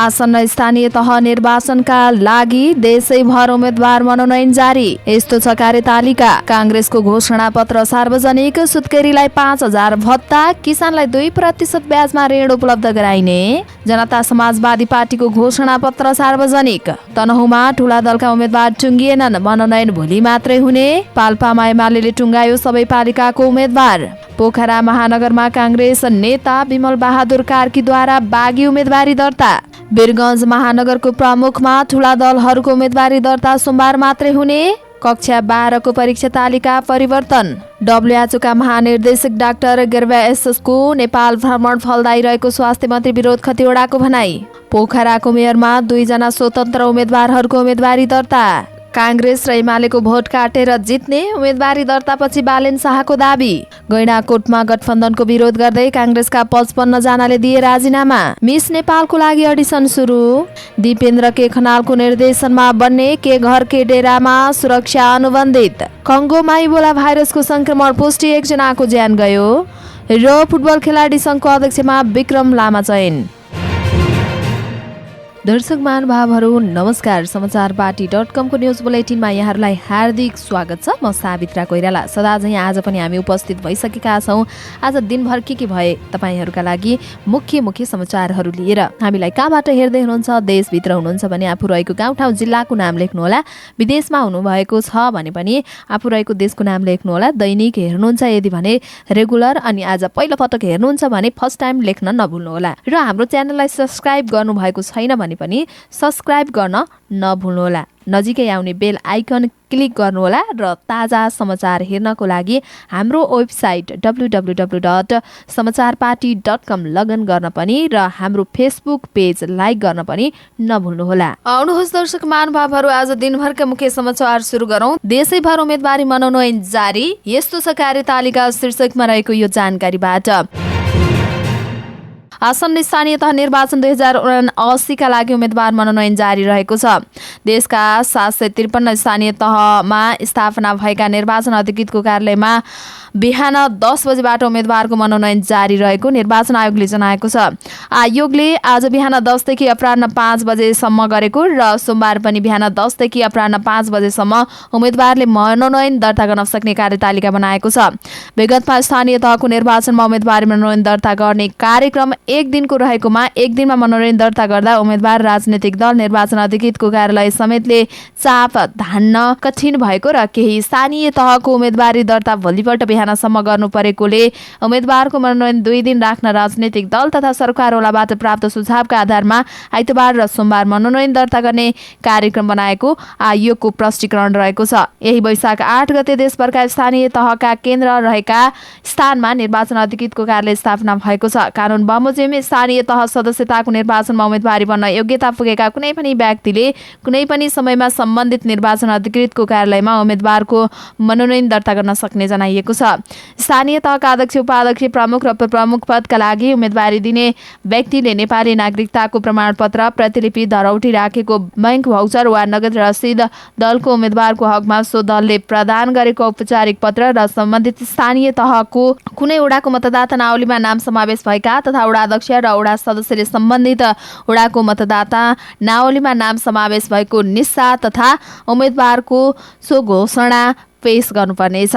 आसन्न स्थानीय तह निर्वाचनका लागि देशैभर उम्मेद्वार मनोनयन जारी। यस्तो छ कार्यतालिका। कांग्रेसको घोषणा पत्र सार्वजनिक। सुत्केरीलाई 5,000 भत्ता, किसानलाई 2% ब्याजमा ऋण उपलब्ध गराइने। जनता समाजवादी पार्टीको घोषणा पत्र सार्वजनिक। तनहुँमा ठूला दलका उम्मेद्वार टुंगिएनन्, मनोनयन भोलि मात्रै हुने। पाल्पामा एमाले टुंगायो सबै पालिकाको उम्मेद्वार। पोखरा महानगरमा कांग्रेस नेता विमल बहादुर कार्कीद्वारा बागी उम्मेदवारी दर्ता। वीरगञ्ज महानगरको प्रमुखमा ठूला दलहरूको उम्मेदवारी दर्ता सोमबार मात्रै हुने। कक्षा 12 को परीक्षा तालिका परिवर्तन। WHO का महानिर्देशक डाक्टर गेब्रेयेससको नेपाल भ्रमण फलदायी रहेको स्वास्थ्य मन्त्री विनोद खतिवड़ाको भनाई। पोखराको मेयरमा 2 जना स्वतन्त्र उम्मेदवारहरूको उम्मेदवारी दर्ता। कांग्रेस र एमालेको भोट काटेर जित्ने, उम्मेदवारी दर्तापछि बालेन शाहको दाबी। गैंडाकोटमा गठबन्धनको विरोध गर्दै कांग्रेसका 55 जनाले दिए राजीनामा। मिस नेपालको लागि अडिसन सुरु। दिपेन्द्र के खनालको निर्देशनमा बन्ने के घर के डेरामा सुरक्षा अनुबन्धित। कंगोमा इबोला भाइरसको संक्रमण पुष्टि, 1 जनाको ज्यान गयो। र फुटबल खेलाडी संघको अध्यक्षमा विक्रम लामा चयन। दर्शक महानुभावहरू नमस्कार। समाचारपाटी.com को न्यूज बुलेटिनमा यहाँहरूलाई हार्दिक स्वागत छ। म सावित्रा कोइराला। सदा झैं आज पनि हामी उपस्थित भइसकेका छौं। आज दिनभर के भए तपाईहरुका लागि मुख्य मुख्य समाचारहरू लिएर। हामीलाई कहाँबाट हेर्दै हुनुहुन्छ, देशभित्र हुनुहुन्छ भने आफू रहेको गाउँठाउँ जिल्लाको नाम लेख्नुहोला। विदेशमा हुनुभएको छ भने पनि आफू रहेको देशको नाम लेख्नुहोला। दैनिक हेर्नुहुन्छ यदि भने रेगुलर, अनि आज पहिलो पटक हेर्नुहुन्छ भने फर्स्ट टाइम लेख्न नभुल्नुहोला। र हाम्रो च्यानललाई सब्स्क्राइब गर्नुभएको छैन भने पनि सब्स्क्राइब गर्न नभुल्नुहोला। नजिकै आउने बेल आइकन क्लिक गर्नुहोला र ताजा समाचार हेर्नको लागि हाम्रो वेबसाइट www.समाचारपाटी.com लगइन गर्न पनि र हाम्रो फेसबुक पेज लाइक गर्न पनि नभुल्नुहोला। आउनुहोस् दर्शक महानुभावहरू, आज दिनभरका मुख्य समाचार सुरु गरौं। देशैभर उम्मेदवारी मनोनयन जारी। यस्तो छ कार्यतालिका शीर्षकमा रहेको यो जानकारीबाट। आसन्न स्थानीय तह निर्वाचन 2079 का लागि उम्मेदवार मनोनयन जारी रहेको छ। देशका 753 स्थानीय तहमा स्थापना भएका निर्वाचन अधिकृतको कार्यालयमा बिहान 10 बजेबाट उम्मेदवारको मनोनयन जारी रहेको निर्वाचन आयोगले जनाएको छ। आयोगले आज बिहान 10 देखि अपराह्न 5 बजेसम्म गरेको र सोमबार पनि बिहान 10 देखि अपराह्न 5 बजेसम्म उम्मेदवारले मनोनयन दर्ता गर्न सक्ने कार्यतालिका बनाएको छ। विगतमा स्थानीय तहको निर्वाचनमा उम्मेदवारी मनोनयन दर्ता गर्ने कार्यक्रम 1 दिनको रहेकोमा 1 दिनमा मनोनयन दर्ता गर्दा उम्मेदवार, राजनीतिक दल, निर्वाचन अधिकृतको कार्यालय समेतले चाप धान्न कठिन भएको र केही स्थानीय तहको उम्मेदवारी दर्ता भोलिपल्ट बिहानसम्म गर्नु परेकोले उम्मेदवारको मनोनयन 2 दिन राख्न राजनीतिक दल तथा सरकारवालाबाट प्राप्त सुझावका आधारमा आइतबार र सोमबार मनोनयन दर्ता गर्ने कार्यक्रम बनाएको आयोगको प्रष्टीकरण रहेको छ। यही वैशाख 8 गते देशभरका स्थानीय तहका केन्द्र रहेका स्थानमा निर्वाचन अधिकृतको कार्यालय स्थापना भएको छ। कानून बमोजिम स्थानीय तह सदस्यताको निर्वाचनमा उम्मेदवारी बन्न योग्यता पुगेका कुनै पनि व्यक्तिले कुनै पनि समयमा सम्बन्धित निर्वाचन अधिकृतको कार्यालयमा उम्मेदवारको मनोनयन दर्ता गर्न सक्ने जनाइएको छ। स्थानीय तहका अध्यक्ष, उपाध्यक्ष, प्रमुख र उपप्रमुख पदका लागि उम्मेदवारी दिने व्यक्तिले नेपाली नागरिकताको प्रमाणपत्र, प्रतिलिपि, धरौटी राखेको बैंक भाउचर वा नगद रसिद दलको उम्मेदवारको हकमा सो दलले प्रदान गरेको औपचारिक पत्र र सम्बन्धित स्थानीय तहको कुनै वडाको मतदाता नावलीमा नाम समावेश भएका तथा वडा अध्यक्ष र वडा सदस्यले सम्बन्धित वडाको मतदाता नावलीमा नाम समावेश भएको निस्सा तथा उम्मेदवारको सो घोषणा पेश गर्नुपर्नेछ।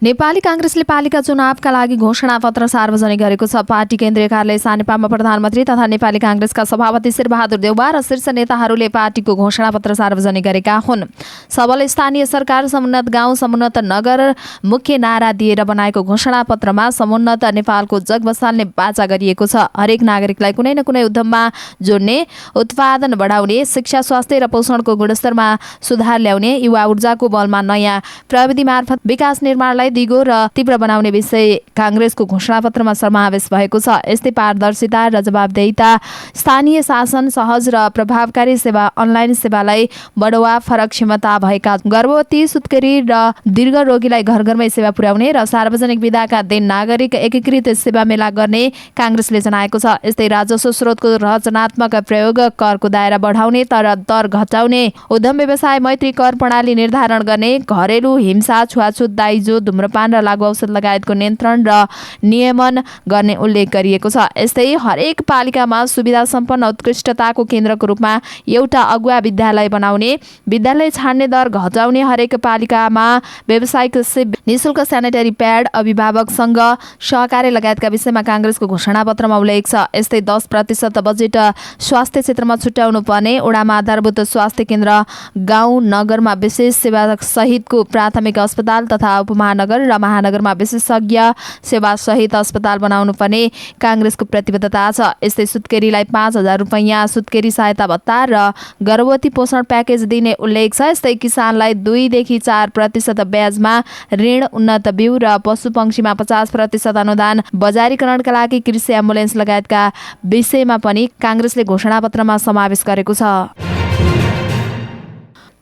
नेपाली कांग्रेसले पालिका चुनावका लागि घोषणा पत्र सार्वजनिक गरेको छ। पार्टी केन्द्रीय कार्यालय सानेपामा प्रधानमन्त्री तथा नेपाली कांग्रेसका सभापति शेरबहादुर देउवा र शीर्ष नेताहरूले पार्टीको घोषणा पत्र सार्वजनिक गरेका हुन्। सबल स्थानीय सरकार, समुन्नत गाउँ, समुन्नत नगर मुख्य नारा दिएर बनाएको घोषणा पत्रमा समुन्नत नेपालको जग बसाल्ने बाचा गरिएको छ। हरेक नागरिकलाई कुनै न कुनै उद्यममा जोड्ने, उत्पादन बढाउने, शिक्षा, स्वास्थ्य र पोषणको गुणस्तरमा सुधार ल्याउने, युवा ऊर्जाको बलमा नयाँ प्रविधि मार्फत विकास निर्माणलाई दिगो र तीव्र बनाउने विषय कांग्रेसको घोषणापत्रमा समावेश भएको छ। यस्तै पारदर्शिता र जवाबदेहिता, स्थानीय शासन, सहज र प्रभावकारी सेवा, अनलाइन सेवालाई बढावा, फरक क्षमता भएका गर्भवती, सुत्केरी र दीर्घ रोगीलाई घर घरमै सेवा पुर्याउने र सार्वजनिक विधाका दिन नागरिक एकीकृत सेवा मेला गर्ने कांग्रेसले जनाएको छ। यस्तै राजस्व स्रोतको रचनात्मक प्रयोग, करको दायरा बढाउने तर दर घटाउने, उद्यम व्यवसाय मैत्री कर प्रणाली निर्धारण गर्ने, घरेलु हिंसा, छुवाछुत, दाइजो धूम्रपान र लागु औषध लगायतको नियन्त्रण र नियमन गर्ने उल्लेख गरिएको छ। यस्तै हरेक पालिकामा सुविधा सम्पन्न उत्कृष्टताको केन्द्रको रूपमा एउटा अगुवा विद्यालय बनाउने, विद्यालय छाड्ने दर घटाउने, हरेक पालिकामा व्यावसायिक सिप, निःशुल्क स्यानिटरी प्याड, अभिभावकसँग सहकार्य लगायतका विषयमा काङ्ग्रेसको घोषणापत्रमा उल्लेख छ। यस्तै 10% बजेट स्वास्थ्य क्षेत्रमा छुट्याउनु पर्ने, वडामा आधारभूत स्वास्थ्य केन्द्र, गाउँ नगरमा विशेष सेवा सहितको प्राथमिक अस्पताल तथा उपमहानगर र महानगरमा विशेषज्ञ सेवा सहित अस्पताल बनाउनु पर्ने काङ्ग्रेसको प्रतिबद्धता छ। यस्तै सुत्केरीलाई 5,000 रुपैयाँ सुत्केरी सहायता भत्ता र गर्भवती पोषण प्याकेज दिने उल्लेख छ। यस्तै किसानलाई 2 देखि 4% ब्याजमा ऋण, उन्नत बिउ र पशुपक्षीमा 50% अनुदान, बजारीकरणका लागि कृषि एम्बुलेन्स लगायतका विषयमा पनि काङ्ग्रेसले घोषणापत्रमा समावेश गरेको छ।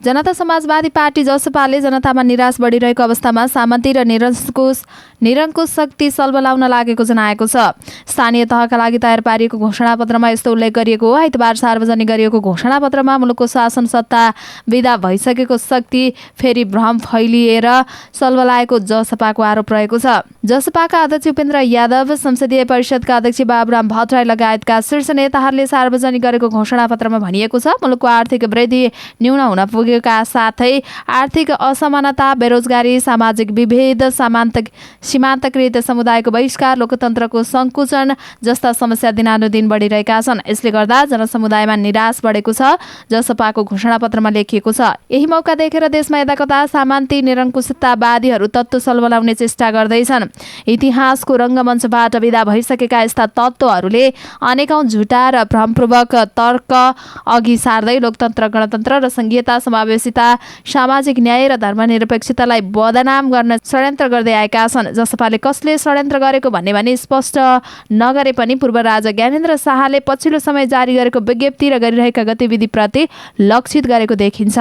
जनता समाजवादी पार्टी जसपाले जनतामा निराश बढिरहेको अवस्थामा सामन्ती र निरङ्कुश शक्ति सल्बलाउन लागेको जनाएको छ। स्थानीय तहका लागि तयार पारिएको घोषणापत्रमा यस्तो उल्लेख गरिएको हो। आइतबार सार्वजनिक गरिएको घोषणापत्रमा मुलुकको शासन सत्ता विदा भइसकेको शक्ति फेरि भ्रम फैलिएर सल्बलाएको जसपाको आरोप रहेको छ। जसपाका अध्यक्ष उपेन्द्र यादव, संसदीय परिषदका अध्यक्ष बाबुराम भट्टराई लगायतका शीर्ष नेताहरूले सार्वजनिक गरेको घोषणापत्रमा भनिएको छ, मुलुकको आर्थिक वृद्धि न्यून हुन पुगेका साथै आर्थिक असमानता, बेरोजगारी, सामाजिक विभेद, सीमान्तकृत समुदायको बहिष्कार, लोकतन्त्रको सङ्कुचन जस्ता समस्या दिनानुदिन बढिरहेका छन्। यसले गर्दा जनसमुदायमा निराश बढेको छ, जसपाको घोषणापत्रमा लेखिएको छ। यही मौका देखेर देशमा यदाकता सामन्ती निरङ्कुशतावादीहरू तत्त्व सल्बलाउने चेष्टा गर्दैछन्। इतिहासको रङ्गमञ्चबाट विदा भइसकेका यस्ता तत्त्वहरूले अनेकौं झुटा र भ्रमपूर्वक तर्क अघि सार्दै लोकतन्त्र, गणतन्त्र र संघीयता, समावेशिता, सामाजिक न्याय र धर्मनिरपेक्षतालाई बदनाम गर्न षड्यन्त्र गर्दै आएका छन्। जसपाले कसले षड्यन्त्र गरेको भन्ने भने स्पष्ट नगरे पनि पूर्व राजा ज्ञानेन्द्र शाहले पछिल्लो समय जारी गरेको विज्ञप्ति र गरिरहेका गतिविधिप्रति लक्षित गरेको देखिन्छ।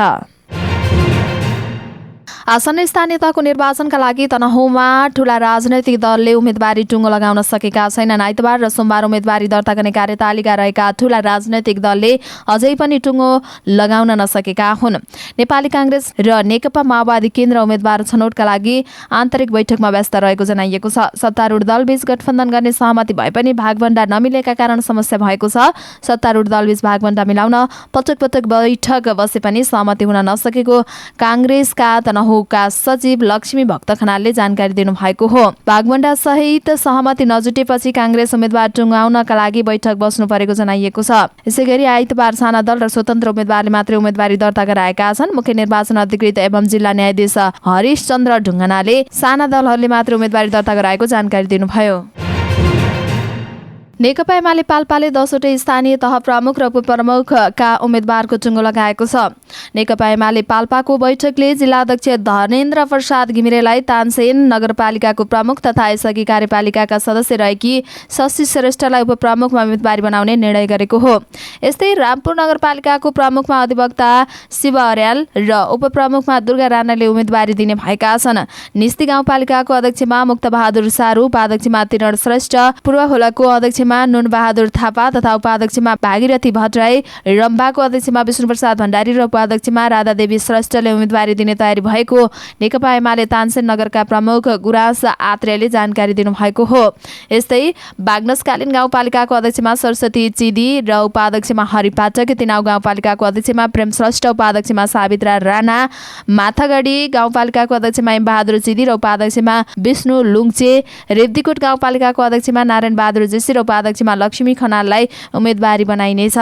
आसन्न स्थानीय तहको निर्वाचनका लागि तनहुँमा ठूला राजनैतिक दलले उम्मेदवारी टुङ्गो लगाउन सकेका छैनन्। आइतबार र सोमबार उम्मेदवारी दर्ता गर्ने कार्यतालिका रहेका ठूला राजनैतिक दलले अझै पनि टुङ्गो लगाउन नसकेका हुन्। नेपाली काङ्ग्रेस र नेकपा माओवादी केन्द्र उम्मेदवार छनौटका लागि आन्तरिक बैठकमा व्यस्त रहेको जनाइएको छ। सत्तारूढ दलबीच गठबन्धन गर्ने सहमति भए पनि भागभण्डा नमिलेका कारण समस्या भएको छ। सत्तारूढ दलबीच भागभण्डा मिलाउन पटक पटक बैठक बसे पनि सहमति हुन नसकेको काङ्ग्रेसका तनहुँ का सचिव लक्ष्मी भक्त खनालले जानकारी दिनुभएको हो। भागभण्डा सहित सहमति नजुटेपछि काङ्ग्रेस उम्मेदवार टुङ्गाउनका लागि बैठक बस्नु परेको जनाइएको छ। यसैगरी आइतबार साना दल र स्वतन्त्र उम्मेदवारले मात्रै उम्मेदवारी दर्ता गराएका छन्। मुख्य निर्वाचन अधिकृत एवं जिल्ला न्यायाधीश हरिशचन्द्र ढुङ्गानाले साना दलहरूले मात्रै उम्मेदवारी दर्ता गराएको जानकारी दिनुभयो। नेकपा एमाले पाल्पाले 10वटै स्थानीय तह प्रमुख र उपप्रमुखका उम्मेदवारको टुङ्गो लगाएको छ। नेकपा एमाले पाल्पाको बैठकले जिल्लाध्यक्ष धर्मेन्द्र प्रसाद घिमिरेलाई तानसेन नगरपालिकाको प्रमुख तथा यसअघि कार्यपालिकाका सदस्य रहेकी शशि श्रेष्ठलाई उपप्रमुखमा उम्मेदवारी बनाउने निर्णय गरेको हो। यस्तै रामपुर नगरपालिकाको प्रमुखमा अधिवक्ता शिव अर्याल र उपप्रमुखमा दुर्गा राणाले उम्मेदवारी दिने भएका छन्। निस्ती गाउँपालिकाको अध्यक्षमा मुक्तबहादुर सारू, उपाध्यक्षमा तिरण श्रेष्ठ, पूर्व होलाको अध्यक्षमा नुनबहादुर थापा तथा उपाध्यक्षमा भागीरथी भट्टराई, रम्भाको अध्यक्षमा विष्णुप्रसाद भण्डारी र उपाध्यक्षमा राधादेवी श्रेष्ठले उम्मेदवारी दिने तयारी भएको नेकपा एमाले तानसेन नगरका प्रमुख गुराँस आत्रेयले जानकारी दिनुभएको हो। यस्तै बागनसकालीन गाउँपालिकाको अध्यक्षमा सरस्वती चिदी र उपाध्यक्षमा हरि पाठक, तिनाउ गाउँपालिकाको अध्यक्षमा प्रेम श्रेष्ठ, उपाध्यक्षमा सावित्रा राणा, माथागढी गाउँपालिकाको अध्यक्षमा बहादुर चिदी र उपाध्यक्षमा विष्णु लुङचे, रेब्दीकोट गाउँपालिकाको अध्यक्षमा नारायण बहादुर जेसी र उपाध्यक्षमा लक्ष्मी खनाललाई उम्मेदवारी बनाइनेछ।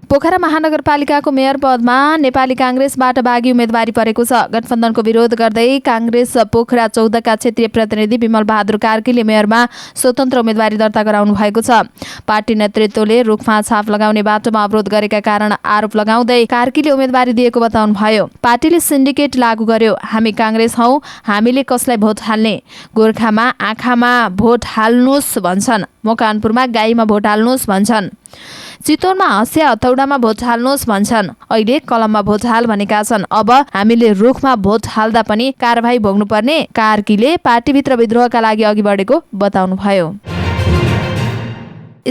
पोखरा महानगरपालिकाको मेयर पदमा नेपाली काङ्ग्रेसबाट बागी उम्मेदवारी परेको छ। गठबन्धनको विरोध गर्दै काङ्ग्रेस पोखरा 14 का क्षेत्रीय प्रतिनिधि विमल बहादुर कार्कीले मेयरमा स्वतन्त्र उम्मेदवारी दर्ता गराउनु भएको छ। पार्टी नेतृत्वले रुखमा छाप लगाउने बाटोमा अवरोध गरेका कारण आरोप लगाउँदै कार्कीले उम्मेदवारी दिएको बताउनुभयो। पार्टीले सिन्डिकेट लागू गर्यो, हामी काङ्ग्रेस हौं, हामीले कसलाई भोट हाल्ने, गोर्खामा आँखामा भोट हाल्नुस् भन्छन्, मकवानपुरमा गाईमा भोट हाल्नुस् भन्छन्, चितवनमा हँसिया हथौडामा भोट हाल्नुहोस् भन्छन्, अहिले कलममा भोट हाल भनेका छन्। अब हामीले रुखमा भोट हाल्दा पनि कारबाही भोग्नुपर्ने कार्कीले पार्टीभित्र विद्रोहका लागि अघि बढेको बताउनुभयो।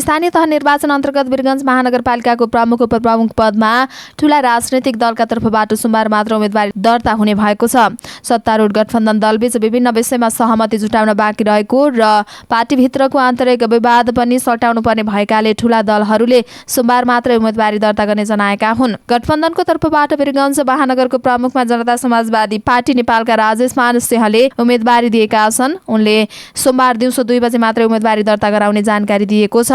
स्थानीय तह निर्वाचन अन्तर्गत वीरगञ्ज महानगरपालिकाको प्रमुख उपप्रमुख पदमा ठूला राजनैतिक दलका तर्फबाट सोमबार मात्र उम्मेदवारी दर्ता हुने भएको छ। सत्तारूढ गठबन्धन दलबीच विभिन्न विषयमा सहमति जुटाउन बाँकी रहेको र पार्टीभित्रको आन्तरिक विवाद पनि सल्टाउनु पर्ने भएकाले ठूला दलहरूले सोमबार मात्रै उम्मेदवारी दर्ता गर्ने जनाएका हुन्। गठबन्धनको तर्फबाट वीरगञ्ज महानगरको प्रमुखमा जनता समाजवादी पार्टी नेपालका राजेश मान सिंहले उम्मेदवारी दिएका छन्। उनले सोमबार दिउँसो 2 बजे मात्रै उम्मेदवारी दर्ता गराउने जानकारी दिएको छ।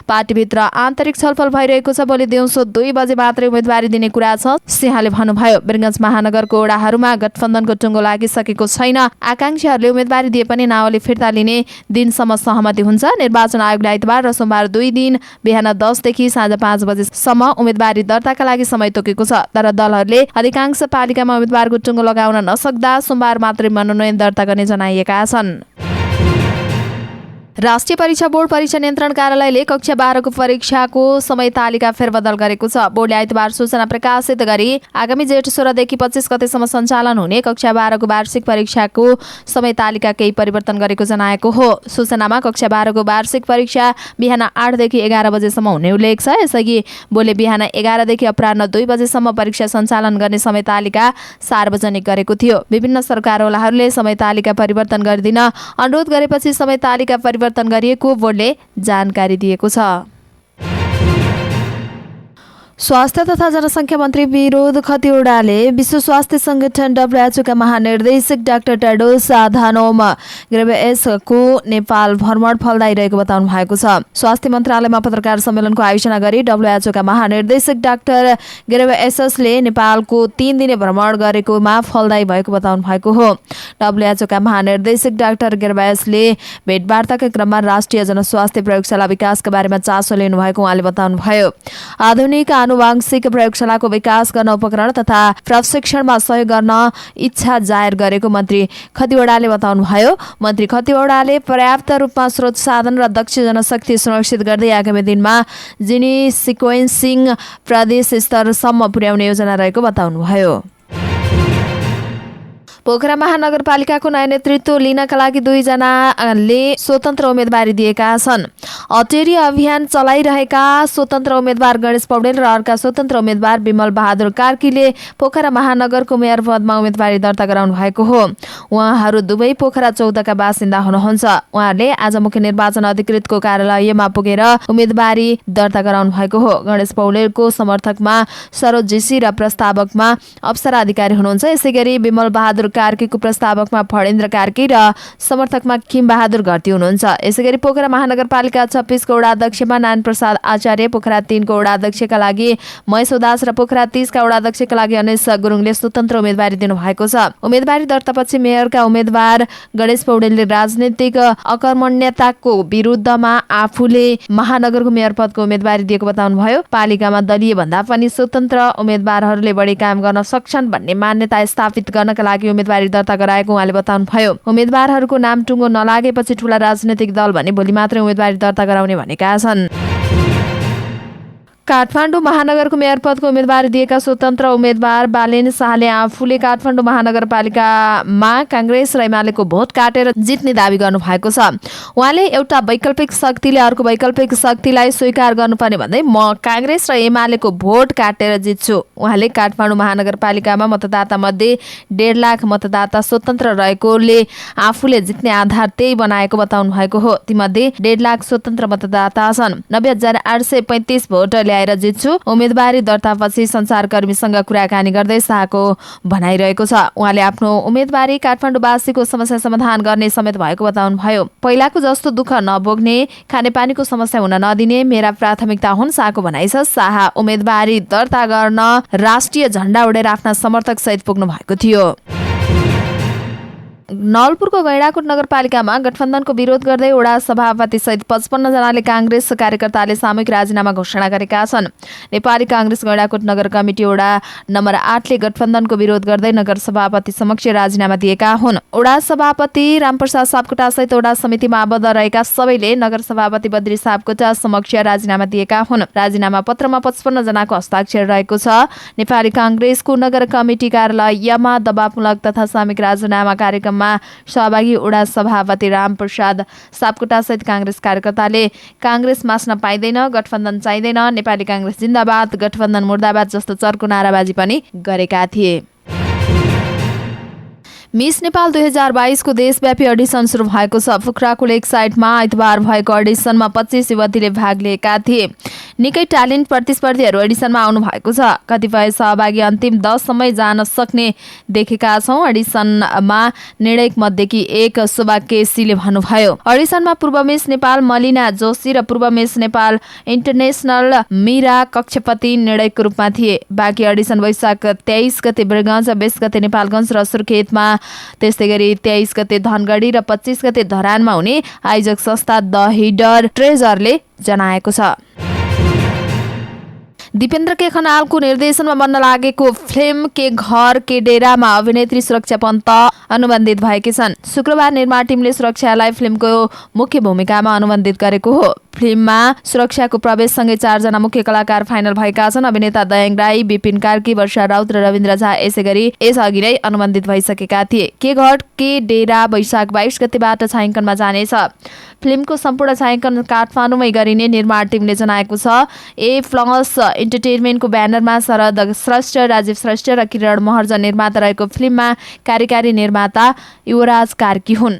पार्टीभित्र आन्तरिक छलफल भइरहेको छ। भोलि दिउँसो 2 बजे मात्रै उम्मेदवारी दिने कुरा छ, सिंहले भन्नुभयो। वीरगञ्ज महानगरको वडाहरूमा गठबन्धनको टुङ्गो लागिसकेको छैन। आकांक्षीहरूले उम्मेदवारी दिए पनि नावली फिर्ता लिने दिनसम्म सहमति हुन्छ। निर्वाचन आयोगले आइतबार र सोमबार 2 दिन बिहान 10 देखि साँझ 5 बजेसम्म उम्मेदवारी दर्ताका लागि समय तोकेको छ। तर दलहरूले अधिकांश पालिकामा उम्मेदवारको टुङ्गो लगाउन नसक्दा सोमबार मात्रै मनोनयन दर्ता गर्ने जनाइएका छन्। राष्ट्रिय परीक्षा बोर्ड परीक्षा नियन्त्रण कार्यालयले कक्षा 12 को परीक्षाको समय तालिका फेरबदल गरेको छ। बोर्डले आइतबार सूचना प्रकाशित गरी आगामी जेठ 16 देखि 25 गतेसम्म सञ्चालन हुने कक्षा 12 को वार्षिक परीक्षाको समय तालिका केही परिवर्तन गरेको जनाएको हो। सूचनामा कक्षा 12 को वार्षिक परीक्षा बिहान 8 देखि 11 बजेसम्म हुने उल्लेख छ। यसअघि बोर्डले बिहान 11 देखि अपराह्न 2 बजेसम्म परीक्षा सञ्चालन गर्ने समय तालिका सार्वजनिक गरेको थियो। विभिन्न सरकारवालाहरूले समय तालिका परिवर्तन गरिदिन अनुरोध गरेपछि समय तालिका परिवर्तन गरिएको बोर्डले जानकारी दिएको छ। स्वास्थ्य तथा जनसङ्ख्या मन्त्री विनोद खतिवड़ाले विश्व स्वास्थ्य संगठन WHO का महानिर्देशक डाक्टर टेड्रोस अधानोम घेब्रेयेससको नेपाल भ्रमण फलदायी रहेको बताउनु भएको छ। स्वास्थ्य मन्त्रालयमा पत्रकार सम्मेलनको आयोजना गरी WHO का महानिर्देशक डाक्टर घेब्रेयेससले नेपालको 3 दिने भ्रमण गरेकोमा फलदायी भएको बताउनु भएको हो। WHO का महानिर्देशक डाक्टर घेब्रेयेससले भेटवार्ताका क्रममा राष्ट्रिय जनस्वास्थ्य प्रयोगशाला विकासका बारेमा चासो लिनु भएको उहाँले बताउनु भयो। आधुनिक आनुवांशिक प्रयोगशालाको विकास गर्न उपकरण तथा प्रशिक्षणमा सहयोग गर्न इच्छा जाहेर गरेको मन्त्री खतिवड़ाले बताउनुभयो। मन्त्री खतिवड़ाले पर्याप्त रूपमा स्रोत साधन र दक्ष जनशक्ति सुनिश्चित गर्दै आगामी दिनमा जिनी सिक्वेन्सिङ प्रदेश स्तरसम्म पुर्याउने योजना रहेको बताउनुभयो। पोखरा महानगरपालिकाको नयाँ नेतृत्व लिनका लागि 2 जनाले स्वतन्त्र उम्मेदवारी दिएका छन्। अटेरी अभियान चलाइरहेका स्वतन्त्र उम्मेदवार गणेश पौडेल र अर्का स्वतन्त्र उम्मेदवार विमल बहादुर कार्कीले पोखरा महानगरको मेयर पदमा उम्मेदवारी दर्ता गराउनु भएको हो। उहाँहरू दुवै पोखरा 14 का बासिन्दा हुनुहुन्छ। उहाँहरूले आज मुख्य निर्वाचन अधिकृतको कार्यालयमा पुगेर उम्मेदवारी दर्ता गराउनु भएको हो। गणेश पौडेलको समर्थकमा सरोज जेसी र प्रस्तावकमा अप्सरा अधिकारी हुनुहुन्छ। यसैगरी विमल बहादुर कार्कीको प्रस्तावकमा फणेन्द्र कार्की र समर्थकमा किम बहादुर घरती हुनुहुन्छ। यसैगरी पोखरा महानगरपालिका 26 को वडा अध्यक्षमा नारायण प्रसाद आचार्य, पोखरा 3 को वडा अध्यक्षका लागि महेश उदास र पोखरा 30 का वडा अध्यक्षका लागि अनिश गुरुङले स्वतन्त्र उम्मेदवारी दिनु भएको छ। उम्मेदवारी दर्तापछि मेयरका उम्मेदवार गणेश पौडेलले राजनीतिक अकर्मण्यताको विरुद्धमा आफूले महानगरको मेयर पदको उम्मेदवारी दिएको बताउनुभयो। पालिकामा दलीय भन्दा पनि स्वतन्त्र उम्मेदवारहरूले बढी काम गर्न सक्छन् भन्ने मान्यता स्थापित गर्नका लागि उम्मेदवारी दर्ता गराएको उहाँले बताउनुभयो। उम्मेदवारहरूको नाम टुङ्गो नलागेपछि ठूला राजनैतिक दल भने भोलि मात्रै उम्मेदवारी दर्ता गराउने भनेका छन्। काठमाडौँ महानगरको मेयर पदको उम्मेदवारी दिएका स्वतन्त्र उम्मेदवार बालेन शाहले आफूले काठमाडौँ महानगरपालिकामा कांग्रेस र एमालेको भोट काटेर जित्ने दावी गर्नु भएको छ। उहाँले एउटा वैकल्पिक शक्तिले अर्को वैकल्पिक शक्तिलाई स्वीकार गर्नुपर्ने भन्दै म कांग्रेस र एमालेको भोट काटेर जित्छु। उहाँले काठमाडौँ महानगरपालिकामा मतदाता मध्ये 1.5 लाख मतदाता स्वतन्त्र रहेकोले आफूले जित्ने आधार त्यही बनाएको बताउनु भएको हो। तीमध्ये 1.5 लाख स्वतन्त्र मतदाता छन्। 90,835 भोट ल्याएर जित्छु। उम्मेदवारी दर्तापछि सञ्चारकर्मीसँग कुराकानी गर्दै शाहको भनाइरहेको छ। उहाँले आफ्नो उम्मेदवारी काठमाडौँवासीको समस्या समाधान गर्ने समेत भएको बताउनुभयो। पहिलाको जस्तो दुःख नभोग्ने, खानेपानीको समस्या हुन नदिने मेरा प्राथमिकता हुन्, शाहको भनाइ छ। शाह उम्मेदवारी दर्ता गर्न राष्ट्रिय झण्डा उडेर आफ्ना समर्थक सहित पुग्नु भएको थियो। नवलपुरको गैंडाकोट नगरपालिकामा गठबन्धनको विरोध गर्दै वडा सभापति सहित 55 जनाले कांग्रेस कार्यकर्ताले सामूहिक राजीनामा घोषणा गरेका छन्। नेपाली कांग्रेस गैंडाकोट नगर कमिटी वडा नम्बर 8 ले गठबन्धनको विरोध गर्दै नगर सभापति समक्ष राजीनामा दिएका हुन्। वडा सभापति रामप्रसाद सापकोटा सहित वडा समितिमा आबद्ध रहेका सबैले नगर सभापति बद्री सापकोटा समक्ष राजीनामा दिएका हुन्। राजीनामा पत्रमा 55 जनाको हस्ताक्षर रहेको छ। नेपाली कांग्रेसको नगर कमिटी कार्यालयमा दबावमूलक तथा सामूहिक राजीनामा कार्यक्रममा अधिवेशनमा सहभागी वडा सभापति रामप्रसाद सापकोटा सहित कांग्रेस कार्यकर्ताले कांग्रेस मास्न पाइँदैन, गठबन्धन चाहिँदैन, नेपाली कांग्रेस जिन्दाबाद, गठबन्धन मुर्दाबाद जस्तो चर्को नाराबाजी पनि गरेका थिए। मिस नेपाल 2022 को देशव्यापी अडिसन सुरु भएको छ। पोखराको लेक साइटमा आइतबार भएको अडिसनमा 25 युवतीले भाग लिएका थिए। निकै ट्यालेन्ट प्रतिस्पर्धीहरू अडिसनमा आउनु भएको छ। कतिपय सहभागी अन्तिम 10 सम्म जान सक्ने देखेका छौं। अडिसनमा निर्णायक मध्येकी एक शोभा केसीले भन्नुभयो, अडिसनमा पूर्व मिस नेपाल मलिना जोशी र पूर्व मिस नेपाल इन्टरनेशनल मीरा कक्षपति निर्णायकको रूपमा थिए। बाँकी अडिसन वैशाख 23 गते वीरगञ्ज, 20 गते नेपालगञ्ज र सुर्खेतमा, त्यस्तै गरी 23 गते धनगढी र 25 गते धरानमा हुने आयोजक संस्था द हिडर ट्रेजरले जनाएको छ। दीपेन्द्र के खनालको निर्देशनमा बन्न लागेको फिल्म के घर के डेरामा अभिनेत्री सुरक्षा पन्त अनुबन्धित भएकी छन्। शुक्रबार निर्माण टिमले सुरक्षालाई फिल्मको मुख्य भूमिकामा अनुबन्धित गरेको हो। फिल्ममा सुरक्षाको प्रवेशसँगै 4 जना मुख्य कलाकार फाइनल भएका छन्। अभिनेता दयाङ राई, विपिन कार्की, वर्षा राउत र रविन्द्र झा यसैगरी यसअघि नै अनुबन्धित भइसकेका थिए। के घर के डेरा वैशाख 22 गतेबाट छायाङ्कनमा जानेछ। फिल्मको सम्पूर्ण छायाङ्कन काठमाडौँमै गरिने निर्माण टिमले जनाएको छ। A+ इन्टरटेनमेन्टको ब्यानरमा शरद श्रेष्ठ, राजीव श्रेष्ठ र किरण महर्जन निर्माता रहेको फिल्ममा कार्यकारी निर्माता युवराज कार्की हुन्।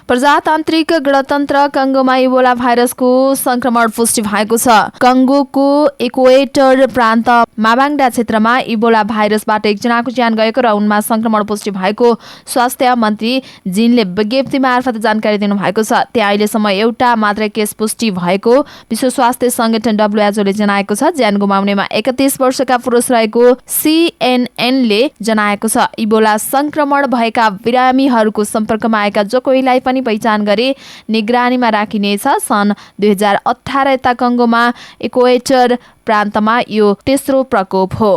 प्रजातान्त्रिक गणतन्त्र कङ्गोमा इबोला भाइरसको संक्रमण पुष्टि भएको छ। कङ्गोको इक्वेटर प्रान्त माबाङ्डा क्षेत्रमा इबोला भाइरसबाट एकजनाको ज्यान गएको र उनमा संक्रमण पुष्टि भएको स्वास्थ्य मन्त्री जिनले विज्ञप्ति मार्फत जानकारी दिनुभएको छ। त्यहाँ अहिलेसम्म एउटा मात्रै केस पुष्टि भएको विश्व स्वास्थ्य संगठन WHO ले जनाएको छ। ज्यान गुमाउनेमा 31 वर्षका पुरुष रहेको CNN ले जनाएको छ। इबोला संक्रमण भएका बिरामीहरूको सम्पर्कमा आएका जो कोहीलाई पनि पहिचान गरी निगरानीमा राखिनेछ। सन् 2018 यता कङ्गोमा इक्वेटर प्रान्तमा यो तेस्रो प्रकोप हो।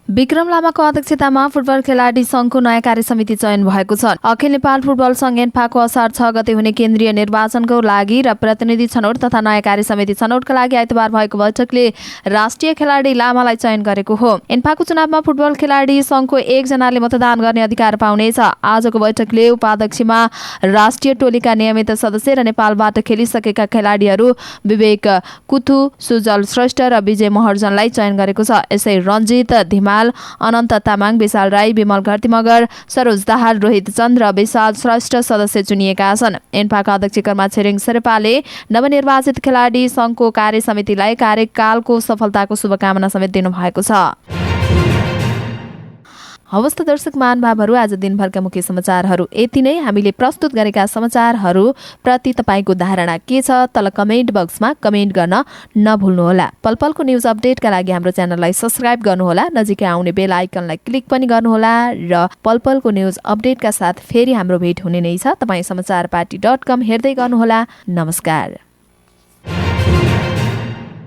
विक्रम लामाको अध्यक्षतामा फुटबल खेलाडी संघको नयाँ कार्यसमिति चयन भएको छ। अखिल नेपाल फुटबल संघ एन्फाको असार 6 गते हुने केन्द्रीय निर्वाचनको लागि र प्रतिनिधि छनौट तथा नयाँ कार्यसमिति छनौटका लागि आइतबार भएको बैठकले राष्ट्रिय खेलाडी लामालाई चयन गरेको हो। एन्फाको चुनावमा फुटबल खेलाडी संघको 1 जनाले मतदान गर्ने अधिकार पाउनेछ। आजको बैठकले उपाध्यक्षमा राष्ट्रिय टोलीका नियमित सदस्य र नेपालबाट खेलिसकेका खेलाडीहरू विवेक कुथु, सुजल श्रेष्ठ र विजय महर्जनलाई चयन गरेको छ। यसै रञ्जित धिमाल, अनन्त तामाङ, विशाल राई, विमल घरती मगर, सरोज दाहाल, रोहित चन्द र विशाल श्रेष्ठ सदस्य चुनिएका छन्। एन्फाका अध्यक्ष कर्मा छिरिङ शेर्पाले नवनिर्वाचित खेलाडी संघको कार्यसमितिलाई कार्यकालको सफलताको शुभकामना समेत दिनुभएको छ। हवस् त दर्शक महानुभावहरू, आज दिनभरका मुख्य समाचारहरू यति नै। हामीले प्रस्तुत गरेका समाचारहरू प्रति तपाईँको धारणा के छ तल कमेन्ट बक्समा कमेन्ट गर्न नभुल्नुहोला। पलपलको न्युज अपडेटका लागि हाम्रो च्यानललाई सब्स्क्राइब गर्नुहोला, नजिकै आउने बेल आइकनलाई क्लिक पनि गर्नुहोला र पलपलको न्युज अपडेटका साथ फेरि हाम्रो भेट हुने नै छ। तपाईँ समाचारपाटी.com हेर्दै गर्नुहोला। नमस्कार।